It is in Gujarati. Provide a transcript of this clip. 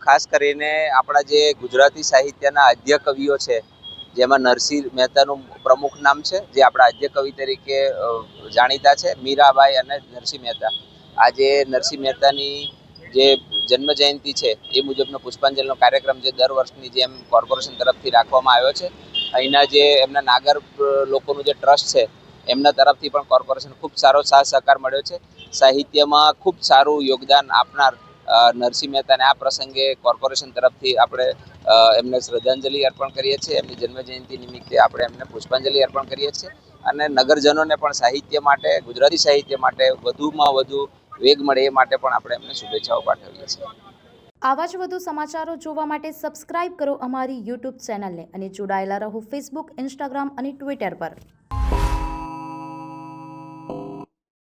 ખાસ કરીને આપણા જે ગુજરાતી સાહિત્યના આદ્ય કવિઓ છે, જેમાં નરસિંહ મહેતાનું પ્રમુખ નામ છે, જે આપણા આદ્ય કવિ તરીકે જાણીતા છે, મીરાબાઈ અને નરસિંહ મહેતા. આજે નરસિંહ મહેતાની જે જન્મ જયંતિ છે એ મુજબનો પુષ્પાંજલિનો કાર્યક્રમ જે દર વર્ષની જેમ કોર્પોરેશન તરફથી રાખવામાં આવ્યો છે. અહીંના જે એમના નાગર લોકોનું જે ટ્રસ્ટ છે એમના તરફથી પણ કોર્પોરેશન ખૂબ સારો સાથ સહકાર મળ્યો છે. સાહિત્યમાં ખૂબ સારું યોગદાન આપનાર નરસિંહ મહેતાને આ પ્રસંગે કોર્પોરેશન તરફથી આપણે એમને શ્રદ્ધાંજલિ અર્પણ કરીએ છીએ. એમની જન્મજયંતિ નિમિત્તે આપણે એમને પુષ્પાંજલિ અર્પણ કરીએ છીએ અને નગરજનોને પણ સાહિત્ય માટે, ગુજરાતી સાહિત્ય માટે વધુમાં વધુ વેગ મળે એ માટે પણ આપણે એમને શુભેચ્છાઓ પાઠવીએ છીએ. આવા જ વધુ સમાચારો જોવા માટે સબસ્ક્રાઇબ કરો અમારી યુટ્યુબ ચેનલને અને જોડાયેલા રહો ફેસબુક, ઇન્સ્ટાગ્રામ અને ટ્વિટર પર.